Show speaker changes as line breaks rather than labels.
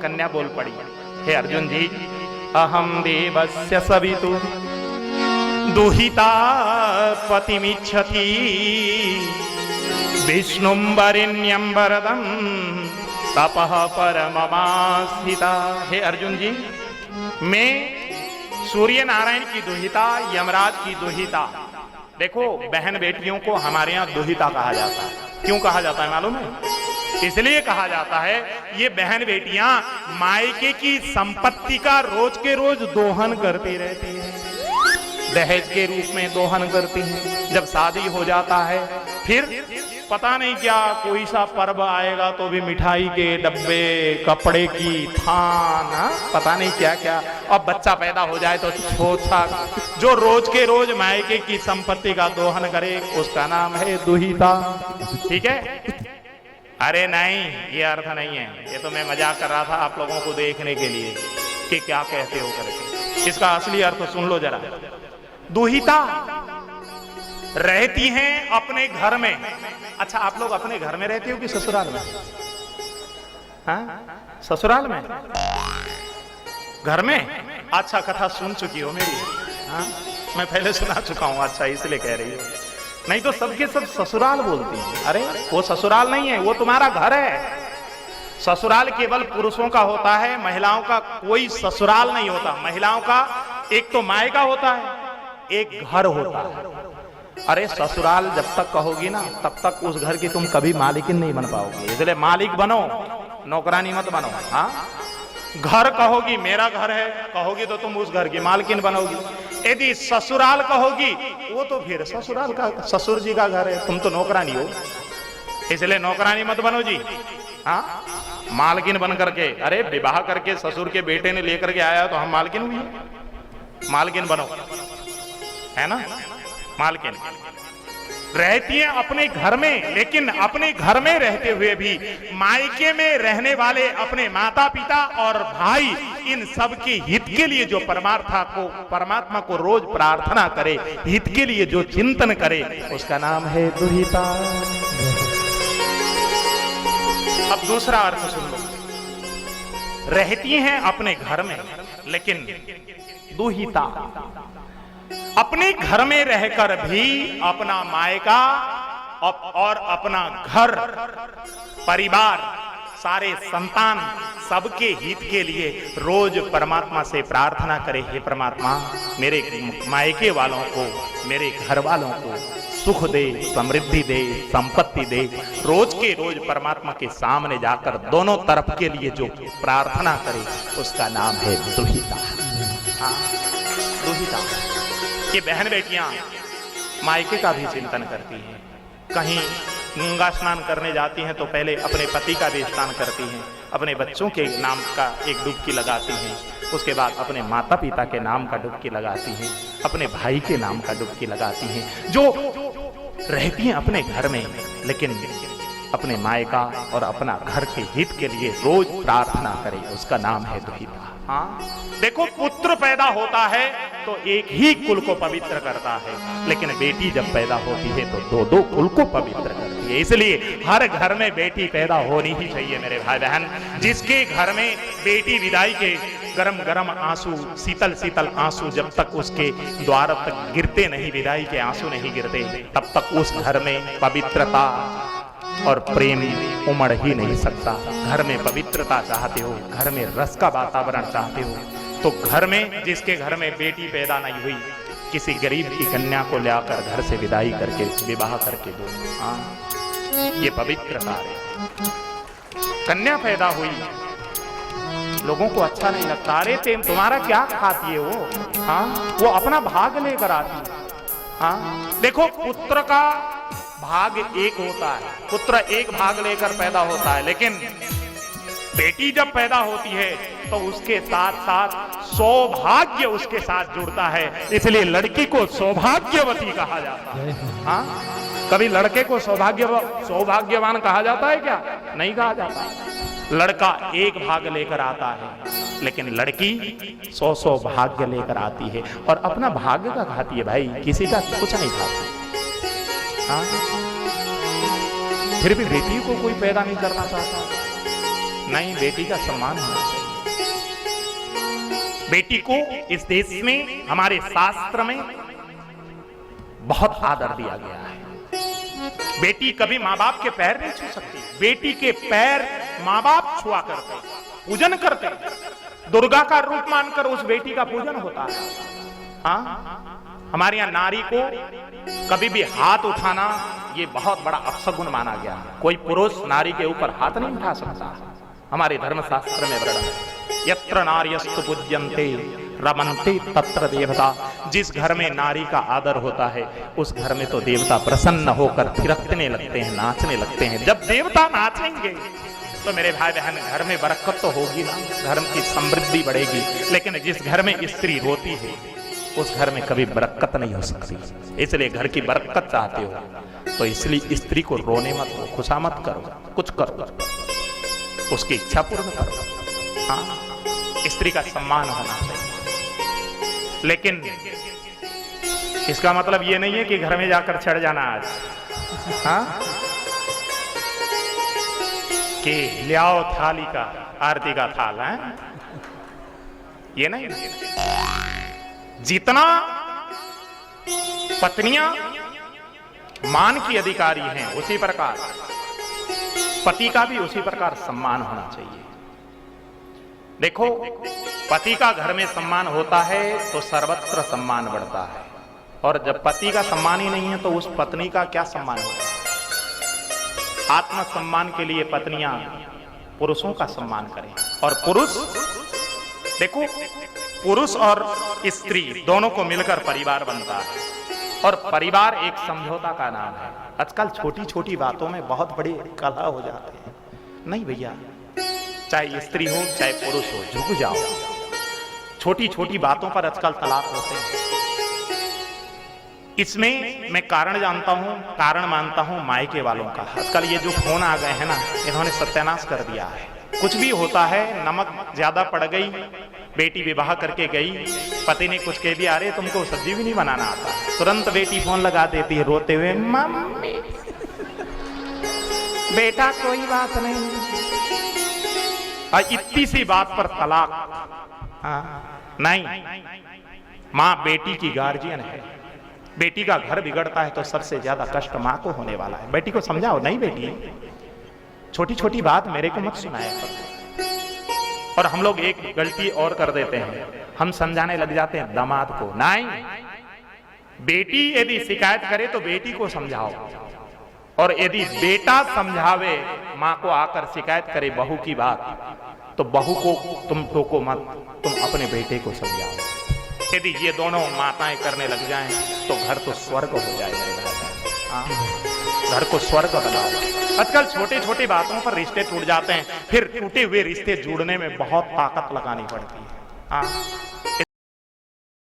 कन्या बोल पड़ी, हे अर्जुन जी, अहम देवस्य सवितु दुहिता पतिमिच्छति विष्णुं वरेण्यं वरदं तपः परममास्थिता। हे अर्जुन जी, मैं सूर्य नारायण की दुहिता, यमराज की दुहिता। देखो, बहन बेटियों को हमारे यहाँ दुहिता कहा जाता है। क्यों कहा जाता है मालूम है? इसलिए कहा जाता है, ये बहन बेटियां मायके की संपत्ति का रोज के रोज दोहन करती रहती हैं, दहेज के रूप में दोहन करती हैं। जब शादी हो जाता है, फिर पता नहीं क्या कोई सा पर्व आएगा तो भी मिठाई के डब्बे, कपड़े की थान, पता नहीं क्या क्या। अब बच्चा पैदा हो जाए तो छोटा, जो रोज के रोज मायके की संपत्ति का दोहन करे, उसका नाम है दुहिता। ठीक है? अरे नहीं, ये अर्थ नहीं है, ये तो मैं मजाक कर रहा था आप लोगों को देखने के लिए कि क्या कहते हो करके। इसका असली अर्थ सुन लो जरा। दुहिता रहती हैं अपने घर में। अच्छा, आप लोग अपने घर में रहते हो कि ससुराल में? हाँ, ससुराल में, घर में। अच्छा, कथा सुन चुकी हो मेरी? हाँ, मैं पहले सुना चुका हूं। अच्छा, इसलिए कह रही हो। नहीं तो सबके सब ससुराल बोलती हैं। अरे वो ससुराल नहीं है, वो तुम्हारा घर है। ससुराल केवल पुरुषों का होता है, महिलाओं का कोई ससुराल नहीं होता। महिलाओं का एक तो मायका होता है, एक घर होता है। अरे ससुराल जब तक कहोगी ना, तब तक उस घर की तुम कभी मालिकिन नहीं बन पाओगी। इसलिए मालिक बनो, नौकरानी मत बनो। हाँ, घर कहोगी, मेरा घर है कहोगी, तो तुम उस घर की मालकिन बनोगी। यदि ससुराल कहोगी, वो तो फिर ससुराल का, ससुर जी का घर है, तुम तो नौकरानी हो। इसलिए नौकरानी मत बनो जी। हाँ, मालकिन बन करके, अरे विवाह करके ससुर के बेटे ने लेकर के आया तो हम मालकिन हुए। मालकिन बनो, है ना? मालकिन रहती है अपने घर में, लेकिन अपने घर में रहते हुए भी मायके में रहने वाले अपने माता पिता और भाई, इन सब के हित के लिए जो परमात्मा को रोज प्रार्थना करे, हित के लिए जो चिंतन करे, उसका नाम है दुहिता। अब दूसरा अर्थ सुन लो। रहती हैं अपने घर में, लेकिन दुहिता अपने घर में रहकर भी अपना मायका और अपना घर परिवार, सारे संतान, सबके हित के लिए रोज परमात्मा से प्रार्थना करे, हे परमात्मा, मेरे मायके वालों को, मेरे घर वालों को सुख दे, समृद्धि दे, संपत्ति दे। रोज के रोज परमात्मा के सामने जाकर दोनों तरफ के लिए जो प्रार्थना करे, उसका नाम है दुहिता। हाँ, दुहिता। ये बहन बेटियां मायके का भी चिंतन करती हैं। कहीं गंगा स्नान करने जाती हैं तो पहले अपने पति का भी स्नान करती हैं, अपने बच्चों के नाम का एक डुबकी लगाती हैं, उसके बाद अपने माता पिता के नाम का डुबकी लगाती हैं, अपने भाई के नाम का डुबकी लगाती हैं। जो रहती हैं अपने घर में, लेकिन अपने मायका और अपना घर के हित के लिए रोज प्रार्थना करे, उसका नाम है दुहिता। हाँ, देखो, पुत्र पैदा होता है तो एक ही कुल को पवित्र करता है, लेकिन बेटी जब पैदा होती है तो दो दो कुल को पवित्र करती है। इसलिए हर घर में बेटी पैदा होनी ही चाहिए मेरे भाई बहन। जिसके घर में बेटी विदाई के गरम गरम आंसू, शीतल शीतल आंसू जब तक उसके द्वार तक गिरते नहीं, विदाई के आंसू नहीं गिरते, तब तक उस घर में पवित्रता और प्रेम उमड़ ही नहीं सकता। घर में पवित्रता चाहते हो, घर में रस का वातावरण चाहते हो, तो घर में, जिसके घर में बेटी पैदा नहीं हुई, किसी गरीब की कन्या को लाकर घर से विदाई करके विवाह करके दो। हाँ, ये पवित्रता है। कन्या पैदा हुई, लोगों को अच्छा नहीं लगता, अरे तुम्हारा क्या खाती है वो? हाँ, वो अपना भाग लेकर आती है। हाँ, देखो, पुत्र का भाग एक होता है, पुत्र एक भाग लेकर पैदा होता है, लेकिन बेटी जब पैदा होती है तो उसके साथ साथ सौभाग्य उसके साथ जुड़ता है। इसलिए लड़की को सौभाग्यवती कहा जाता है। हाँ, कभी लड़के को सौभाग्यवान कहा जाता है क्या? नहीं कहा जाता। लड़का एक भाग लेकर आता है, लेकिन लड़की 100 भाग्य लेकर आती है, और अपना भाग्य का खाती है भाई, किसी का कुछ नहीं खाती। हाँ? फिर भी बेटी को कोई पैदा नहीं करना चाहता। नहीं, बेटी का सम्मान होना चाहिए। बेटी को इस देश में, हमारे शास्त्र में बहुत आदर दिया गया है। बेटी कभी माँ बाप के पैर नहीं छू सकती। बेटी के पैर माँ बाप छुआ करते, पूजन करते, दुर्गा का रूप मानकर उस बेटी का पूजन होता है। हाँ, हमारे यहां नारी को कभी भी हाथ उठाना ये बहुत बड़ा अपशगुन माना गया है। कोई पुरुष नारी के ऊपर हाथ नहीं उठा सकता। हमारे धर्मशास्त्र में वर्णन है, यत्र नार्यस्तु पूज्यन्ते रमन्ते तत्र देवता। जिस घर में नारी का आदर होता है उस घर में तो देवता प्रसन्न होकर थिरकने लगते हैं, नाचने लगते हैं। जब देवता नाचेंगे तो मेरे भाई बहन घर में बरकत तो होगी ना, घर की समृद्धि बढ़ेगी। लेकिन जिस घर में स्त्री रोती है उस घर में कभी बरकत नहीं हो सकती। इसलिए घर की बरकत चाहते हो तो इसलिए स्त्री को रोने मत दो, खुशामत करो, कुछ करो, उसकी इच्छा पूर्ण करो। हाँ, स्त्री का सम्मान होना चाहिए। लेकिन इसका मतलब ये नहीं है कि घर में जाकर चढ़ जाना आज, हाँ, कि ले आओ थाली का, आरती का थाल है, ये नहीं। जितना पत्नियां मान की अधिकारी हैं उसी प्रकार पति का भी उसी प्रकार सम्मान होना चाहिए। देखो, पति का घर में सम्मान होता है तो सर्वत्र सम्मान बढ़ता है, और जब पति का सम्मान ही नहीं है तो उस पत्नी का क्या सम्मान होगा। आत्मसम्मान के लिए पत्नियां पुरुषों का सम्मान करें, और पुरुष, देखो, पुरुष और स्त्री दोनों को मिलकर परिवार बनता है, और परिवार एक समझौता का नाम है। आजकल छोटी छोटी बातों में बहुत बड़े कलह हो जाते हैं। नहीं भैया, चाहे स्त्री हो चाहे पुरुष हो, झुक जाओ। छोटी छोटी बातों पर आजकल तलाक होते हैं। इसमें मैं कारण जानता हूं, कारण मानता हूं मायके वालों का। आजकल ये जो फोन आ गए हैं ना, इन्होंने सत्यानाश कर दिया है। कुछ भी होता है, नमक ज्यादा पड़ गई, बेटी विवाह करके गई, पति ने कुछ कह दिया, अरे तुमको सब्जी भी नहीं बनाना आता, तुरंत बेटी फोन लगा देती है रोते हुए, मम्मी, बेटा कोई बात नहीं। इतनी सी बात पर तलाक। हाँ, नहीं, मां बेटी की गार्जियन है। बेटी का घर बिगड़ता है तो सबसे ज्यादा कष्ट मां को होने वाला है। बेटी को समझाओ, नहीं बेटी, छोटी छोटी बात मेरे को मत सुनाया करो। और हम लोग एक गलती और कर देते हैं, हम समझाने लग जाते हैं दामाद को। नहीं, बेटी यदि शिकायत करे तो बेटी को समझाओ, और यदि बेटा समझावे, मां को आकर शिकायत करे बहू की बात, तो बहू को तुम टोको मत, तुम अपने बेटे को समझाओ। यदि ये दोनों माताएं करने लग जाएं तो घर तो स्वर्ग हो जाएगा। घर को स्वर्ग बनाओ। आजकल छोटे छोटे बातों पर रिश्ते टूट जाते हैं, फिर टूटे हुए रिश्ते जोड़ने में बहुत ताकत लगानी पड़ती है।